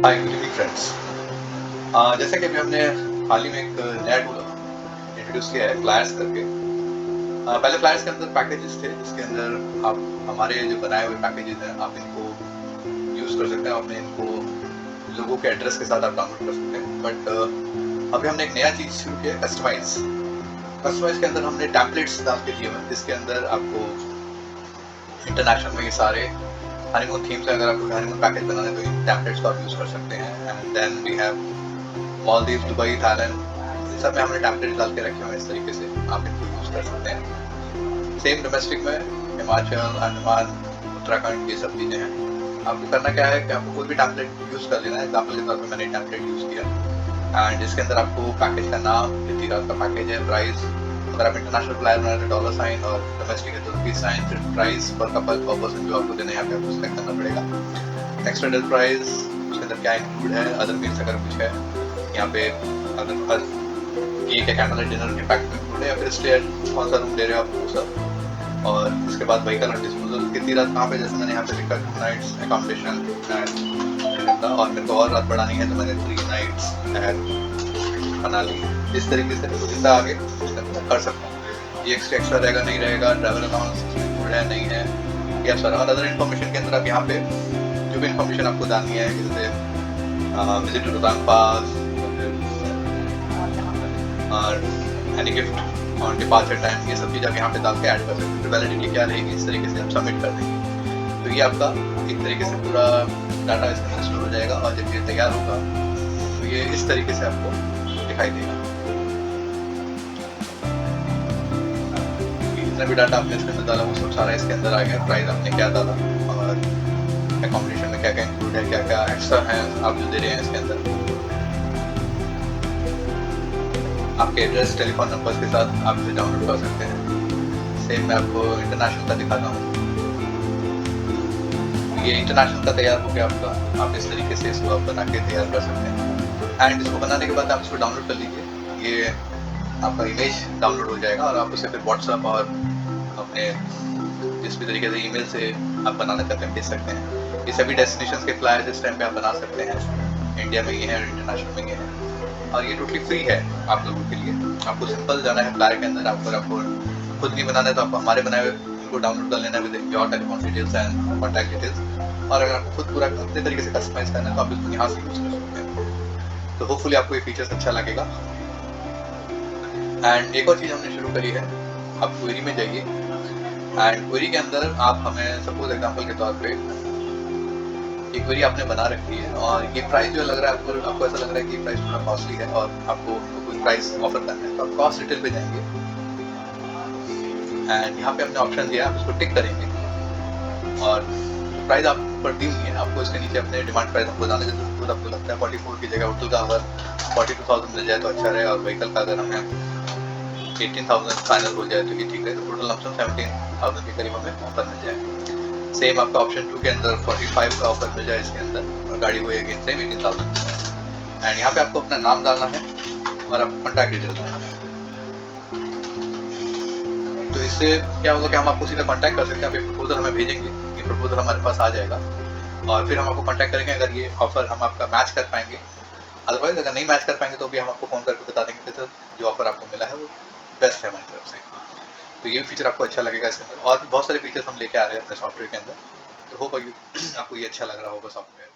Hi good evening friends. जैसा कि अभी हमने हाल ही में एक नया टूल इंट्रोड्यूस किया है फ्लायर्स करके। पहले फ्लायर्स के अंदर पैकेजेस थे जिसके अंदर आप हमारे जो बनाए हुए पैकेजेस हैं आप इनको यूज़ कर सकते हैं, अपने इनको लोगों के एड्रेस के साथ आप डाउनलोड कर सकते हैं। बट अभी हमने एक नया चीज़ शुरू किया है, कस्टमाइज। कस्टमाइज के अंदर हमने टेम्पलेट्स डाल के दिए हुए हैं जिसके अंदर आपको इंटरनेशनल में ये सारे हनीमून थीम्स हैं। अगर आपको हनीमून पैकेज बनाना है तो इन टेम्पलेट्स को आप यूज़ कर सकते हैं। And then we have Maldives, Dubai, Thailand, इन सब में हमने टेम्पलेट डाल के रखे हुए हैं। इस तरीके से आप इनको यूज़ कर सकते हैं। सेम डोमेस्टिक में हिमाचल, अंडमान, उत्तराखंड, ये सब चीज़ें हैं। आपको करना क्या है कि आपको कोई भी टेम्पलेट यूज़ कर लेना है। एग्जाम्पल के तौर पे मैंने टेम्पलेट यूज़ किया एंड इसके अंदर आपको पैकेज का नाम, कितनी रात का पैकेज है, प्राइस, अगर आप इंटरनेशनल फ्लायर बना रहे हैं डॉलर साइन और डोमेस्टिक है तो रुपीज साइन, फिर प्राइस पर कपल पर पर्सन जो आपको देना है यहाँ पे आपको सेलेक्ट करना पड़ेगा। एक्सटेंडेड प्राइस, उसके अंदर क्या इंक्लूड है, अदर मील्स अगर कुछ है यहाँ पे, अगर हर केक या कैंडल डिनर के पैक में इंक्लूड है या फिर स्टे कौन सा रूम दे रहे हो आप वो सब। और इसके बाद व्हीकल एंड डिस्पोजल, कितनी रात कहाँ पे, जैसे मैंने यहाँ पे लिखा 2 नाइट्स अकोमोडेशन एंड, और मेरे को और रात बढ़ानी है तो मैंने 3 नाइट्स बना ली। इस तरीके से जितना आगे कर सकता हूँ। ये एक्स्ट्रा रहेगा नहीं रहेगा, ट्रैवल अलाउंस इंक्लूड है नहीं है, ये सब सारा। और अदर इन्फॉर्मेशन के अंदर आप यहाँ पे जो भी इन्फॉर्मेशन आपको डालनी है, जैसे विजिट टू रोहतांग पास और any gift on departure time, ये सब चीज़ आप यहाँ पे डाल के ऐड कर सकते हैं। वैलिडिटी क्या रहेगी, इस तरीके से आप सबमिट कर देंगे तो ये आपका एक तरीके से पूरा डाटा इसके अंदर स्टोर हो जाएगा। और जब ये तैयार होगा तो ये इस तरीके से आपको दिखाई देगा। जितना भी डाटा आपने इसके अंदर डाला वो सब सारा इसके अंदर आ गया। प्राइस आपने क्या डाला और अकोमोडेशन में क्या क्या इंक्लूड है, क्या क्या एक्स्ट्रा है आप जो दे रहे हैं इसके अंदर। आपके एड्रेस, टेलीफोन नंबर के साथ आप इसे डाउनलोड कर सकते हैं। सेम मैं आपको इंटरनेशनल का दिखाता हूँ। ये इंटरनेशनल का तैयार हो गया आपका। आप इस तरीके से इसको आप बना के तैयार कर सकते हैं। एंड इसको बनाने के बाद आप इसको डाउनलोड कर लीजिए। ये आपका इमेज डाउनलोड हो जाएगा और आप उसे फिर व्हाट्सएप और अपने जिस भी तरीके से ईमेल से आप बनाना चाहते हैं भेज सकते हैं। ये सभी डेस्टिनेशंस के फ्लायर्स इस टाइम पे आप बना सकते हैं। इंडिया में ये है और इंटरनेशनल में ये है और ये टोटली फ्री है आप लोगों के लिए। आपको सिंपल जाना है फ्लायर के अंदर। आपको खुद नहीं बनाना है तो आपको हमारे बनाए हुए इनको डाउनलोड कर लेना है with your telephone details and contact details. और अगर आपको खुद पूरा अपने तरीके से कस्टमाइज करना है तो आप इसको यहाँ से यूज़ कर सकते हैं। तो होपफुली आपको ये फीचर्स अच्छा लगेगा। एंड एक और चीज़ हमने शुरू करी है, आप क्वेरी में जाइए एंड क्वेरी के अंदर आप हमें सपोज एग्जांपल के तौर पे एक क्वेरी आपने बना रखी है और ये प्राइस जो लग रहा है आपको ऐसा लग रहा है कि प्राइस थोड़ा कॉस्टली है और आपको कोई प्राइस ऑफर करना है तो आप कॉस्ट डिटेल पे जाएंगे एंड यहाँ पे हमने ऑप्शन दिया है, आप इसको टिक करेंगे और प्राइस आप पर दी हुई है। आपको इसके नीचे अपने डिमांड प्राइस हमको जाने जैसे सपोज आपको लगता है 44 की जगह होटल का अगर 42,000 मिल जाए तो अच्छा रहे और व्हीकल का अगर हमें 18,000 फाइनल हो जाए तो ये ठीक है। तो टोटल लमसम 17,000 के करीब हमें ऑफर मिल जाए। सेम आपका ऑप्शन 2 के अंदर 45 का ऑफर मिल जाए इसके अंदर और गाड़ी हुई अगेन सेम 18,000। एंड यहाँ पे आपको अपना नाम डालना है और आपको कॉन्टैक्ट डिटेल डालना है। तो इससे क्या होगा कि हम आपको सीधा कॉन्टैक्ट कर सकते हैं। आप एक प्रपोजल हमें भेजेंगे, ये प्रपोजल हमारे पास आ जाएगा और फिर हम आपको कॉन्टैक्ट करेंगे अगर ये ऑफर हम आपका मैच कर पाएंगे। अदरवाइज अगर नहीं मैच कर पाएंगे तो भी हम आपको फ़ोन करके बता देंगे कि सर जो ऑफर आपको मिला है वो बेस्ट है हमारी तरफ से। तो ये फीचर आपको अच्छा लगेगा इसके अंदर और भी बहुत सारे फीचर्स हम लेके आ रहे हैं अपने सॉफ्टवेयर के अंदर। तो होप आपको ये अच्छा लग रहा होगा सॉफ्टवेयर।